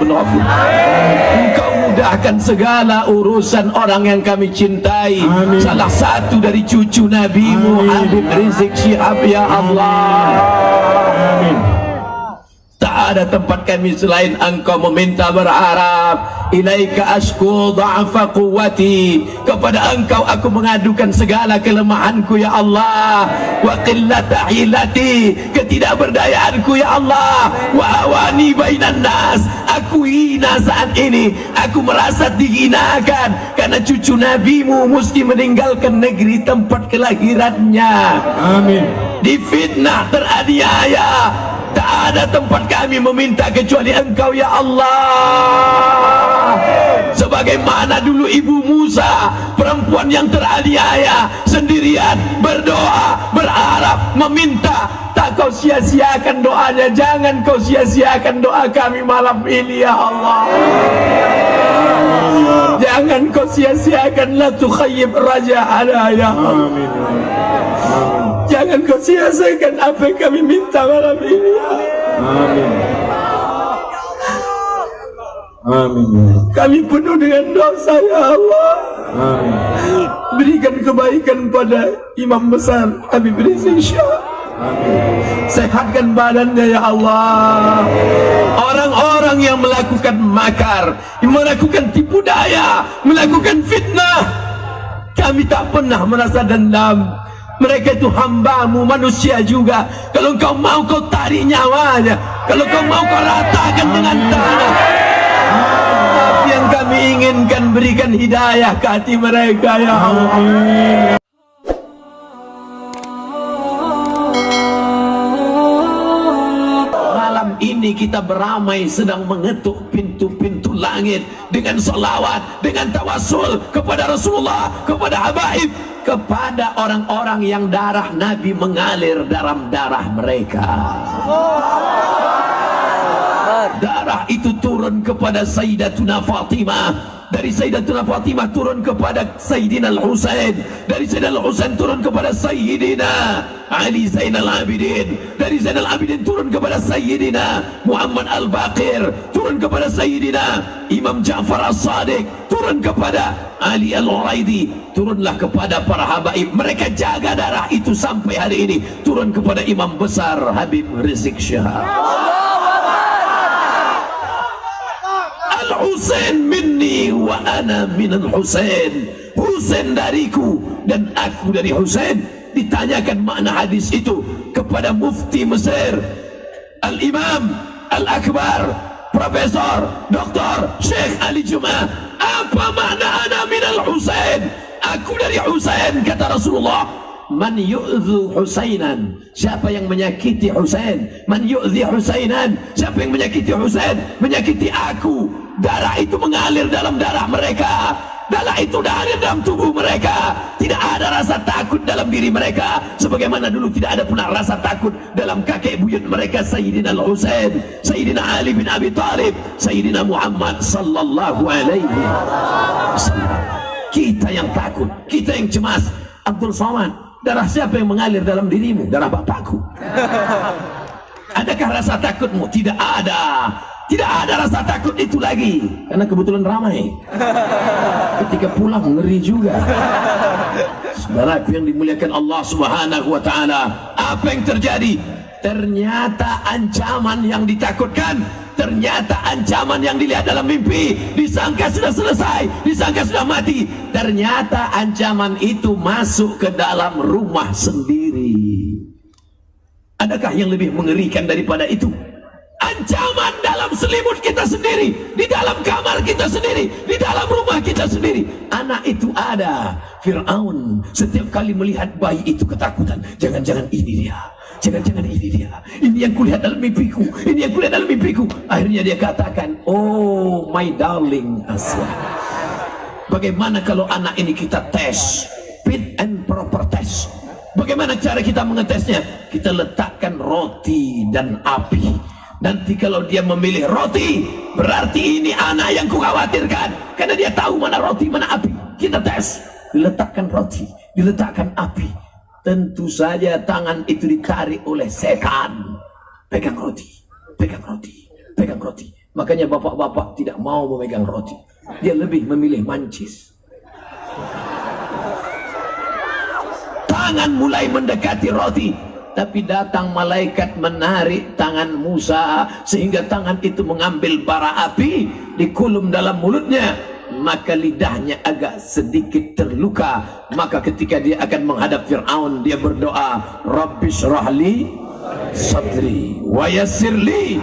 azizun ghafur. Engkau mudahkan segala urusan orang yang kami cintai. Amin. Salah satu dari cucu Nabimu Habib Rizik Syihab ya Allah. Amin. Tak ada tempat kami selain Engkau meminta berharap. Ilaika ashku dha'fa quwwati, kepada Engkau aku mengadukan segala kelemahanku ya Allah, wa qillata hilati, ketidakberdayaanku ya Allah, wa awani bainan nas, aku hina saat ini, aku merasa dihinakan karena cucu Nabimu mesti meninggalkan negeri tempat kelahirannya. Amin. Difitnah, teraniaya. Tak ada tempat kami meminta kecuali Engkau ya Allah. Sebagaimana dulu Ibu Musa, perempuan yang teraniaya, sendirian berdoa, berharap, meminta. Tak kau sia-siakan doanya. Jangan kau sia-siakan doa kami malam ini ya Allah. Jangan kau sia-siakan, la tukhayyib raja'ana ya Allah. Jangan kau sia-siakan apa yang kami minta malam ini. Amin. Amin. Kami penuh dengan dosa ya Allah. Amin. Berikan kebaikan pada Imam besar Habib Rizik Syihab. Amin. Sehatkan badannya ya Allah. Orang-orang yang melakukan makar, yang melakukan tipu daya, melakukan fitnah, kami tak pernah merasa dendam. Mereka itu hamba-Mu, manusia juga. Kalau Engkau mau, Kau tarik nyawanya. Kalau Kau mau, Kau ratakan dengan tanah. Apa yang kami inginkan, berikan hidayah ke hati mereka ya Allah. Malam ini kita beramai sedang mengetuk pintu-pintu langit dengan salawat, dengan tawassul kepada Rasulullah, kepada habaib, kepada orang-orang yang darah Nabi mengalir dalam darah mereka. Darah itu turun kepada Sayyidatuna Fatimah, dari Sayyidatuna Fatimah turun kepada Sayyidina Al-Husain, dari Sayyidina Al-Husain turun kepada Sayyidina Ali Zainal Abidin, dari Zainal Abidin turun kepada Sayyidina Muhammad Al-Baqir, turun kepada Sayyidina Imam Ja'far As-Sadiq, turun kepada Ali Al-Uraidi, turunlah kepada para habaib. Mereka jaga darah itu sampai hari ini. Turun kepada Imam besar Habib Rizik Syihab. Al-Husain minni wa ana minal Husain. Husain dariku dan aku dari Husain. Ditanyakan makna hadis itu kepada mufti Mesir, Al-Imam Al-Akbar, Profesor Dr. Syekh Ali Jum'ah. Apa makna ana minal Husain? Aku dari Husain, kata Rasulullah. Man yu'dhu Husainan, siapa yang menyakiti Husain. Man yu'dhi Husainan, siapa yang menyakiti Husain, menyakiti aku. Darah itu mengalir dalam darah mereka. Darah itu mengalir dalam tubuh mereka. Tidak ada rasa takut dalam diri mereka, sebagaimana dulu tidak ada pernah rasa takut dalam kakek buyut mereka, Sayyidina Al-Husain, Sayyidina Ali bin Abi Thalib, Sayyidina Muhammad sallallahu alaihi wasallam. Kita yang takut, kita yang cemas. Abdul Somad, darah siapa yang mengalir dalam dirimu? Darah bapakku. Adakah rasa takutmu? Tidak ada. Tidak ada rasa takut itu lagi, karena kebetulan ramai. Ketika pulang ngeri juga. Saudaraku yang dimuliakan Allah Subhanahu wa ta'ala, apa yang terjadi? Ternyata ancaman yang ditakutkan, ternyata ancaman yang dilihat dalam mimpi, disangka sudah selesai, disangka sudah mati, ternyata ancaman itu masuk ke dalam rumah sendiri. Adakah yang lebih mengerikan daripada itu? Ancaman dalam selimut kita sendiri, di dalam kamar kita sendiri, di dalam rumah kita sendiri. Anak itu ada. Fir'aun setiap kali melihat bayi itu ketakutan. Jangan-jangan ini dia, jangan-jangan ini dia, ini yang kulihat dalam mimpiku, ini yang kulihat dalam mimpiku. Akhirnya dia katakan, oh my darling Asya, bagaimana kalau anak ini kita tes, fit and proper test. Bagaimana cara kita mengetesnya? Kita letakkan roti dan api. Nanti kalau dia memilih roti, berarti ini anak yang kukhawatirkan, karena dia tahu mana roti, mana api. Kita tes, diletakkan roti, diletakkan api. Tentu saja tangan itu ditarik oleh setan. Pegang roti, pegang roti, pegang roti. Makanya bapak-bapak tidak mau memegang roti. Dia lebih memilih mancis. Tangan mulai mendekati roti, tapi datang malaikat menarik tangan Musa sehingga tangan itu mengambil bara api, dikulum dalam mulutnya, maka lidahnya agak sedikit terluka. Maka ketika dia akan menghadap Fir'aun, dia berdoa, Rabbi syrahli sadri wa yassirli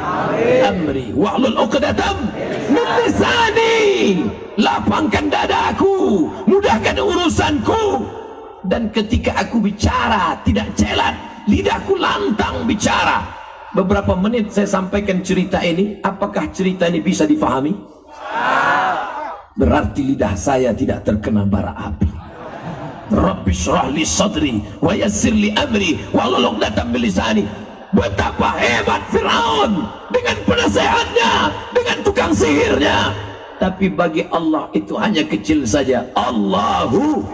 amri wahlul 'uqdatam min lisani. Lapangkan dadaku, mudahkan urusanku. Dan ketika aku bicara tidak celat, lidahku lantang bicara. Beberapa menit saya sampaikan cerita ini. Apakah cerita ini bisa difahami? Berarti lidah saya tidak terkena bara api. Rabbi syrah li sadri wa yassir li amri wahlul 'uqdatam min lisani. Betapa hebat Fir'aun dengan penasehatnya, dengan tukang sihirnya. Tapi bagi Allah itu hanya kecil saja. Allahu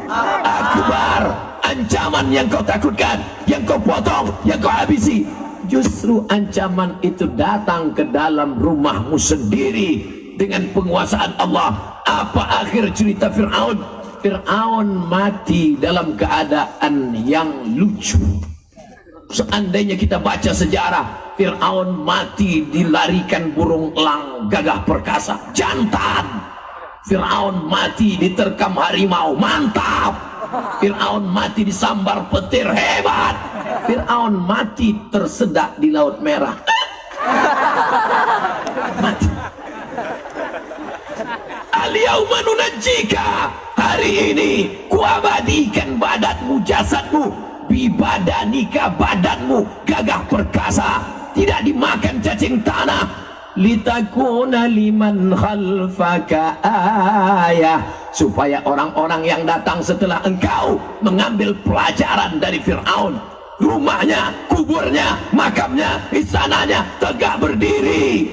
Akbar. Ancaman yang kau takutkan, yang kau potong, yang kau habisi, justru ancaman itu datang ke dalam rumahmu sendiri dengan penguasaan Allah. Apa akhir cerita Fir'aun? Fir'aun mati dalam keadaan yang lucu. Seandainya kita baca sejarah, Fir'aun mati dilarikan burung elang gagah perkasa, jantan. Fir'aun mati diterkam harimau, mantap. Fir'aun mati disambar petir, hebat. Fir'aun mati tersedak di Laut Merah, mati. Al-yauma nunajjika, hari ini kuabadikan badanmu, jasadmu, bibadanika, badanmu gagah perkasa, tidak dimakan cacing tanah. Litakuna liman khalfaka ayah, supaya orang-orang yang datang setelah engkau mengambil pelajaran dari Fir'aun. Rumahnya, kuburnya, makamnya, istananya tegak berdiri,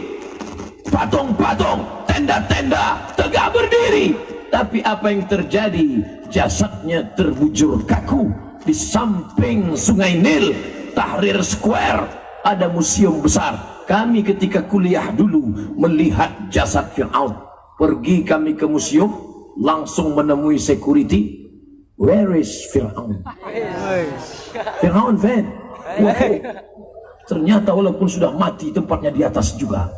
patung-patung, tenda-tenda tegak berdiri. Tapi apa yang terjadi? Jasadnya terbujur kaku. Di samping Sungai Nil, Tahrir Square, ada museum besar. Kami ketika kuliah dulu melihat jasad Fir'aun. Pergi kami ke museum, langsung menemui security. Where is Fir'aun? Fir'aun, Van. Ternyata walaupun sudah mati, tempatnya di atas juga.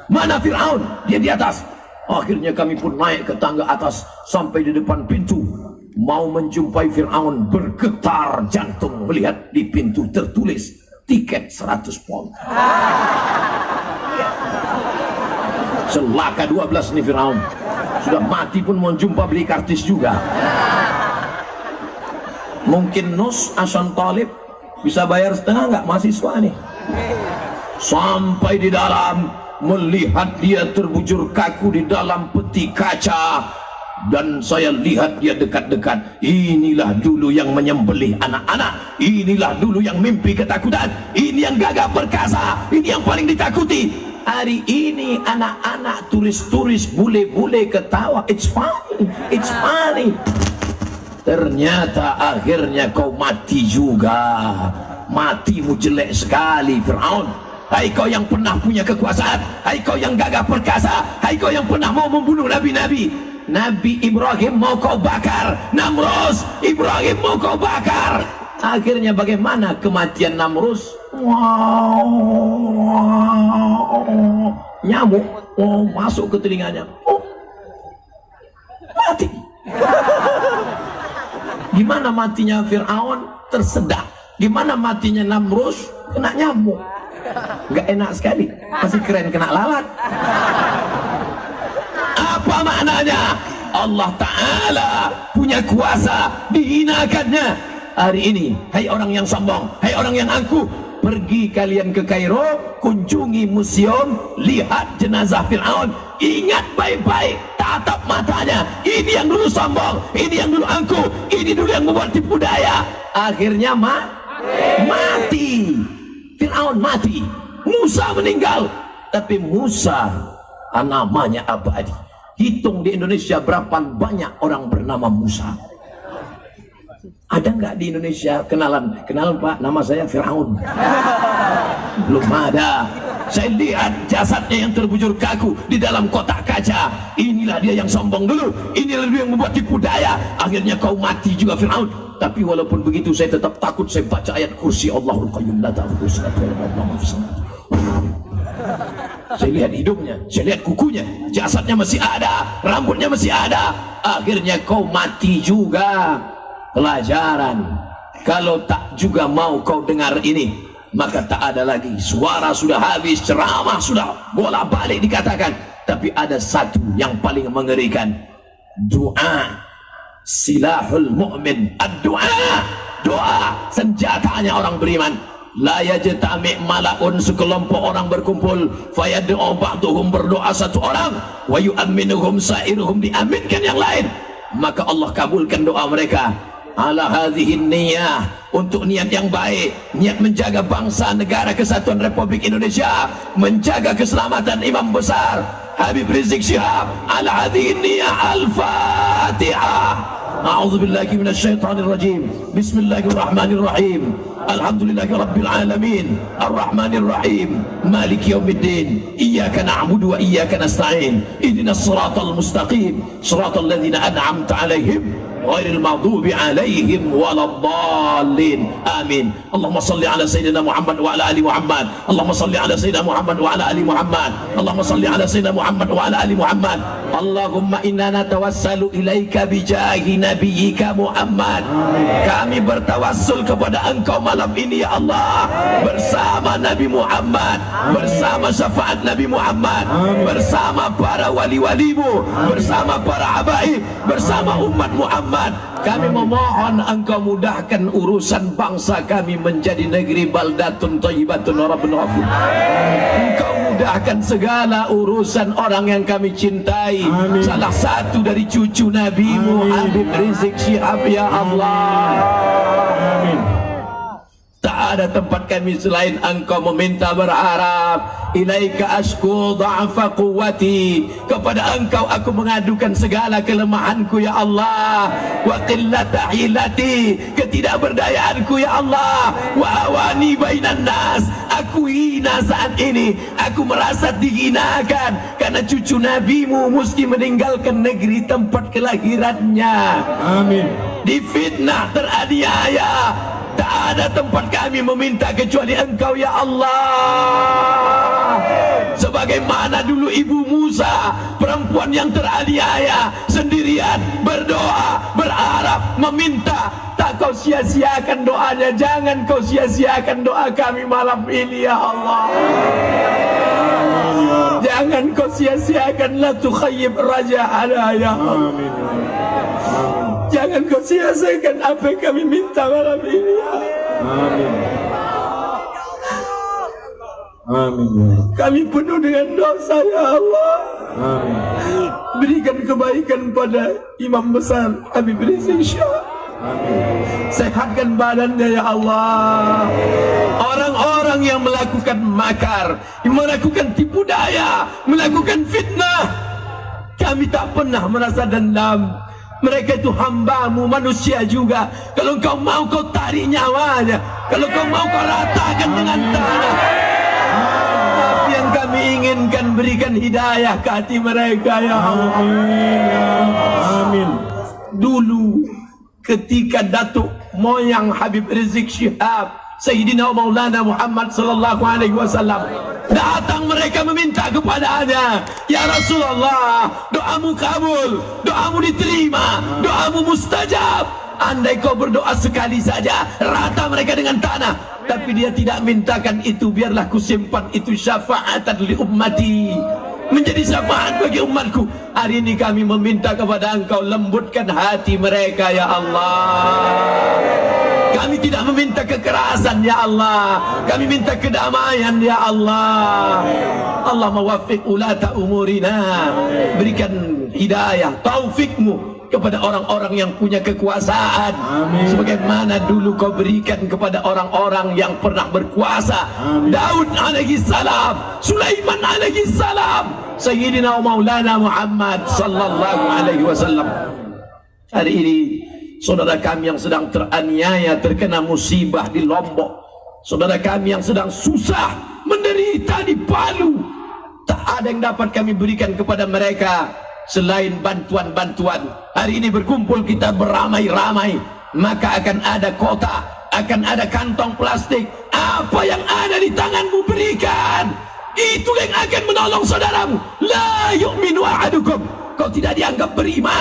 Mana Fir'aun? Dia di atas. Akhirnya kami pun naik ke tangga atas sampai di depan pintu. Mau menjumpai Fir'aun, bergetar jantung melihat di pintu tertulis tiket 100 pound. Celaka 12 nih Fir'aun. Sudah mati pun mau jumpa beli kartis juga. Mungkin Nus Hasan Talib bisa bayar setengah nggak mahasiswa nih. Sampai di dalam, melihat dia terbujur kaku di dalam peti kaca. Dan saya lihat dia dekat-dekat. Inilah dulu yang menyembelih anak-anak. Inilah dulu yang mimpi ketakutan. Ini yang gagah perkasa. Ini yang paling ditakuti. Hari ini anak-anak, turis-turis, bule-bule ketawa. It's funny, it's funny. Ternyata akhirnya kau mati juga. Matimu jelek sekali Fir'aun. Hai kau yang pernah punya kekuasaan, hai kau yang gagah perkasa, hai kau yang pernah mau membunuh nabi-nabi. Nabi Ibrahim mau kau bakar, Namrus, Ibrahim mau kau bakar. Akhirnya bagaimana kematian Namrus? Nyamuk masuk ke telinganya, mati. Gimana matinya Fir'aun? Tersedak. Gimana matinya Namrus? Kena nyamuk. Nggak enak sekali, masih keren kena lalat. Apa maknanya? Allah Ta'ala punya kuasa, dihinakannya. Hari ini, hai orang yang sombong, hai orang yang angkuh, pergi kalian ke Kairo, kunjungi museum, lihat jenazah Fir'aun. Ingat baik-baik, tatap matanya. Ini yang dulu sombong, ini yang dulu angkuh, ini dulu yang membuat tipu daya. Akhirnya mati. Fir'aun mati, Musa meninggal. Tapi Musa namanya abadi. Hitung di Indonesia berapa banyak orang bernama Musa. Ada nggak di Indonesia kenalan? Kenalan Pak, nama saya Fir'aun. Belum ada. Saya lihat jasadnya yang terbujur kaku di dalam kotak kaca. Inilah dia yang sombong dulu, inilah dia yang membuat tipu daya. Akhirnya kau mati juga Fir'aun. Tapi walaupun begitu saya tetap takut. Saya baca ayat kursi Allahul Qayyum la ta'khudhuhu sinatun wa la nawm. Saya lihat hidungnya, saya lihat kukunya, jasadnya masih ada, rambutnya masih ada. Akhirnya kau mati juga. Pelajaran, kalau tak juga mau kau dengar ini, maka tak ada lagi. Suara sudah habis, ceramah sudah bola balik dikatakan. Tapi ada satu yang paling mengerikan. Doa, silahul mu'min. Ad-doa, doa senjatanya orang beriman. La yajtami' mala'un, sekelompok orang berkumpul, fayad'u ba'duhum, berdoa satu orang, wa yu'minuhum sa'iruhum, diaminkan yang lain, maka Allah kabulkan doa mereka. Ala hadhihi niyah, untuk niat yang baik, niat menjaga bangsa negara kesatuan Republik Indonesia, menjaga keselamatan imam besar Habib Rizik Syihab. Ala hadhihi niyah, al-Fatihah. A'udzu billahi minasyaitonir rajim. Bismillahirrahmanirrahim. Alhamdulillahi rabbil alamin. Arrahmanir rahim. Maliki yaumiddin. Iyyaka na'budu wa iyyaka nasta'in. Ihdinas siratal mustaqim. Siratal ladzina an'amta 'alaihim ghairil maghdubi 'alaihim waladdallin. Amin. Allahumma shalli ala sayyidina Muhammad wa ala ali Muhammad. Allahumma shalli ala sayyidina Muhammad wa ala ali Muhammad. Allahumma shalli ala sayyidina Muhammad wa ala ali Muhammad. Allahumma inna natawassalu ilaika bijahi nabiyyika Muhammad. Kami bertawassul kepada Engkau malam ini ya Allah, bersama Nabi Muhammad, bersama syafaat Nabi Muhammad, bersama para wali-walimu, bersama para habaib, bersama umat Muhammad. Kami memohon Engkau mudahkan urusan bangsa kami menjadi negeri baldatun thayyibatun wa rabbun ghafur. Engkau mudahkan segala urusan orang yang kami cintai. Amin. Salah satu dari cucu Nabimu Habib Rizik Syihab ya Allah. Amin. Tak ada tempat kami selain Engkau meminta, berharap. Ilaika ashku dha'fa quwwati, kepada Engkau aku mengadukan segala kelemahanku ya Allah. Wa qillata hilati, ketidakberdayaanku ya Allah. Wa awani bainan nas, aku hina saat ini, aku merasa dihinakan karena cucu Nabimu mesti meninggalkan negeri tempat kelahirannya. Amin. Difitnah, teraniaya. Tak ada tempat kami meminta kecuali Engkau ya Allah. Sebagaimana dulu Ibu Musa, perempuan yang teraniaya, sendirian berdoa, berharap, meminta. Tak kau sia-siakan doanya. Jangan kau sia-siakan doa kami malam ini ya Allah. Jangan kau sia-siakan, la tukhayyib raja'ana ya Allah. Jangan kau sia-siakan apa yang kami minta malam ini. Amin. Amin. Kami penuh dengan dosa ya Allah. Amin. Berikan kebaikan pada imam besar Habib Rizik Syihab. Amin. Sehatkan badannya ya Allah. Orang-orang yang melakukan makar, yang melakukan tipu daya, melakukan fitnah, kami tak pernah merasa dendam. Mereka itu hamba-Mu, manusia juga. Kalau Kau mau, Kau tarik nyawanya. Kalau Kau mau, Kau ratakan dengan tanah. Tapi yang kami inginkan, berikan hidayah ke hati mereka ya Allah. Amin. Dulu ketika Datuk moyang Habib Rizik Syihab, Sayyidina Maulana Muhammad sallallahu alaihi wasallam, datang mereka meminta kepadanya, ya Rasulullah, doamu kabul, doamu diterima, doamu mustajab. Andai kau berdoa sekali saja, rata mereka dengan tanah. Tapi dia tidak mintakan itu. Biarlah ku simpan itu syafa'atan li ummati, menjadi syafaat bagi umatku. Hari ini kami meminta kepada Engkau, lembutkan hati mereka ya Allah. Kami tidak meminta kekerasan ya Allah. Kami minta kedamaian ya Allah. Allah mawaffiq ulata umurina, berikan hidayah, taufik-Mu kepada orang-orang yang punya kekuasaan. Amin. Sebagaimana dulu Kau berikan kepada orang-orang yang pernah berkuasa. Amin. Daud alaihi salam, Sulaiman alaihi salam, Sayyidina Maulana Muhammad sallallahu alaihi wasallam. Hari ini saudara kami yang sedang teraniaya, terkena musibah di Lombok, saudara kami yang sedang susah menderita di Palu, tak ada yang dapat kami berikan kepada mereka selain bantuan-bantuan. Hari ini berkumpul kita beramai-ramai, maka akan ada kotak, akan ada kantong plastik. Apa yang ada di tanganmu berikan, itu yang akan menolong saudaramu. La yu'minu ahadukum, kau tidak dianggap beriman.